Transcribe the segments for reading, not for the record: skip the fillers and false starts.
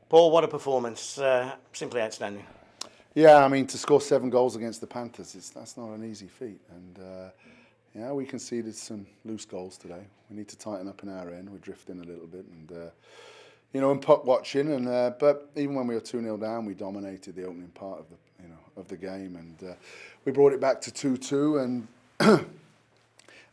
Paul, what a performance. Simply outstanding. Yeah, I mean, to score 7 goals against the Panthers, that's not an easy feat. And, yeah, we conceded some loose goals today. We need to tighten up in our end. We're drifting a little bit. And, you know, and puck watching. And but even when we were 2-0 down, we dominated the opening part of the game. And we brought it back to 2-2. And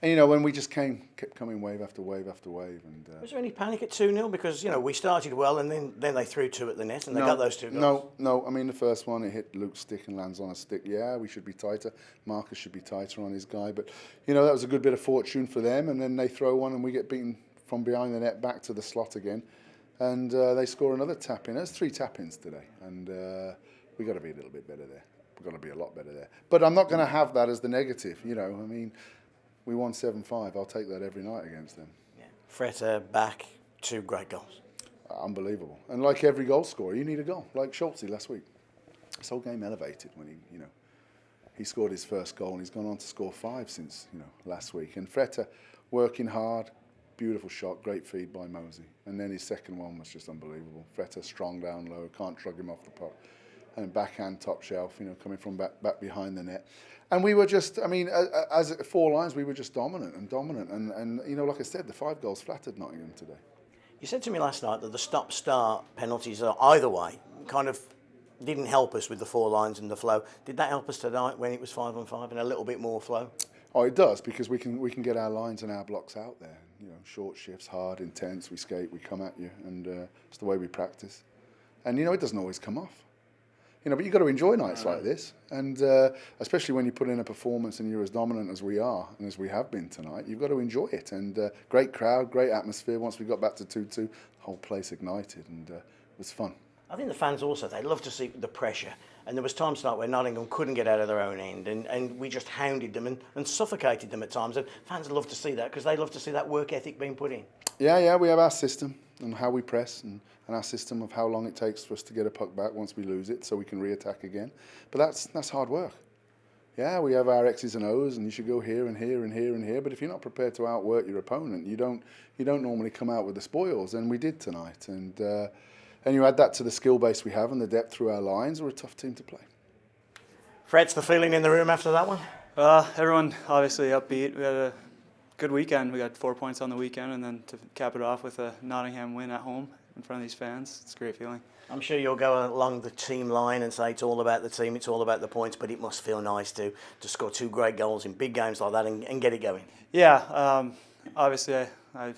and, you know, when we just kept coming wave after wave after wave. And was there any panic at 2-0? Because, you know, we started well and then they threw 2 at the net and they got those 2 goals. No. I mean, the first one, it hit Luke's stick and lands on a stick. Yeah, we should be tighter. Marcus should be tighter on his guy. But, you know, that was a good bit of fortune for them. And then they throw one and we get beaten from behind the net back to the slot again. And they score another tap-in. There's 3 tap-ins today. And we got to be a little bit better there. We've got to be a lot better there. But I'm not going to have that as the negative, you know. I mean, we won 7-5. I'll take that every night against them. Yeah. Freta back, 2 great goals. Unbelievable. And like every goal scorer, you need a goal. Like Schultz last week. This whole game elevated when he scored his first goal and he's gone on to score 5 since, last week. And Freta working hard, beautiful shot, great feed by Mosey. And then his second one was just unbelievable. Freta strong down low, can't shrug him off the puck. And backhand top shelf, coming from back behind the net. And we were just, I mean, as 4 lines, we were just dominant. And like I said, the 5 goals flattered Nottingham today. You said to me last night that the stop-start penalties are either way kind of didn't help us with the 4 lines and the flow. Did that help us tonight when it was 5-on-5 and a little bit more flow? Oh, it does, because we can get our lines and our blocks out there. Short shifts, hard, intense, we skate, we come at you, and it's the way we practice. And, it doesn't always come off. But you've got to enjoy nights like this, and especially when you put in a performance and you're as dominant as we are and as we have been tonight, you've got to enjoy it. And great crowd, great atmosphere. Once we got back to 2-2, the whole place ignited, and it was fun. I think the fans also, they love to see the pressure. And there was times tonight where Nottingham couldn't get out of their own end, and we just hounded them and suffocated them at times. And fans love to see that because they love to see that work ethic being put in. Yeah, we have our system and how we press and our system of how long it takes for us to get a puck back once we lose it so we can re-attack again. But that's hard work. Yeah, we have our X's and O's, and you should go here and here and here and here. But if you're not prepared to outwork your opponent, you don't normally come out with the spoils. And we did tonight. And you add that to the skill base we have and the depth through our lines, we're a tough team to play. Fred's the feeling in the room after that one? Everyone obviously upbeat. We had a good weekend. We got 4 points on the weekend, and then to cap it off with a Nottingham win at home in front of these fans. It's a great feeling. I'm sure you'll go along the team line and say it's all about the team, it's all about the points, but it must feel nice to score 2 great goals in big games like that and get it going. Yeah, obviously I'm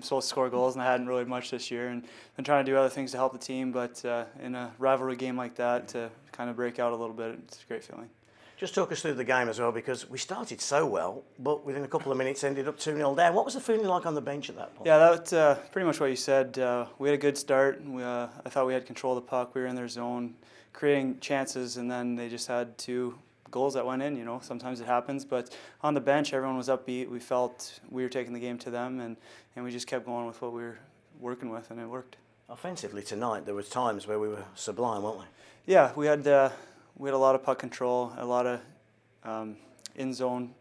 supposed to score goals, and I hadn't really much this year, and been trying to do other things to help the team, but in a rivalry game like that, to kind of break out a little bit, it's a great feeling. Just talk us through the game as well, because we started so well, but within a couple of minutes ended up 2-0 down. What was the feeling like on the bench at that point? Yeah, that's pretty much what you said. We had a good start. I thought we had control of the puck. We were in their zone, creating chances, and then they just had 2 goals that went in. Sometimes it happens, but on the bench, everyone was upbeat. We felt we were taking the game to them, and we just kept going with what we were working with, and it worked. Offensively tonight, there were times where we were sublime, weren't we? Yeah, we had a lot of puck control, a lot of in zone,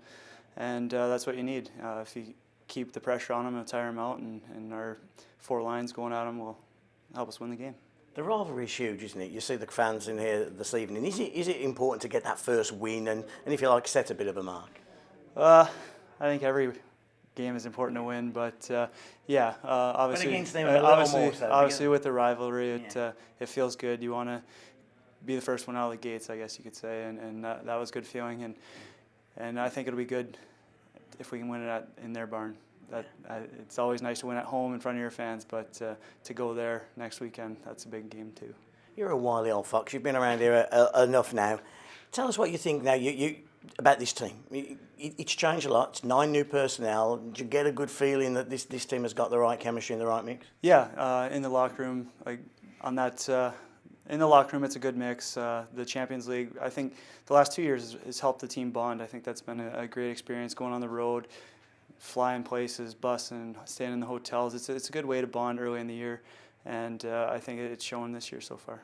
and that's what you need. If you keep the pressure on them, it'll tire them out, and our 4 lines going at them will help us win the game. The rivalry is huge, isn't it? You see the fans in here this evening. Is it important to get that first win and if you like, set a bit of a mark? I think every game is important to win, but yeah, obviously, but against them a little more so, obviously with the rivalry, it feels good. You want to be the first one out of the gates, I guess you could say, and that was a good feeling, and I think it'll be good if we can win it in their barn. It's always nice to win at home in front of your fans, but to go there next weekend, that's a big game too. You're a wily old fox. You've been around here enough now. Tell us what you think now about this team. It's changed a lot. It's 9 new personnel. Do you get a good feeling that this team has got the right chemistry and the right mix? Yeah, in the locker room, in the locker room, it's a good mix. The Champions League, I think the last 2 years has helped the team bond. I think that's been a great experience, going on the road, flying places, busing, staying in the hotels. It's a good way to bond early in the year, and I think it's shown this year so far.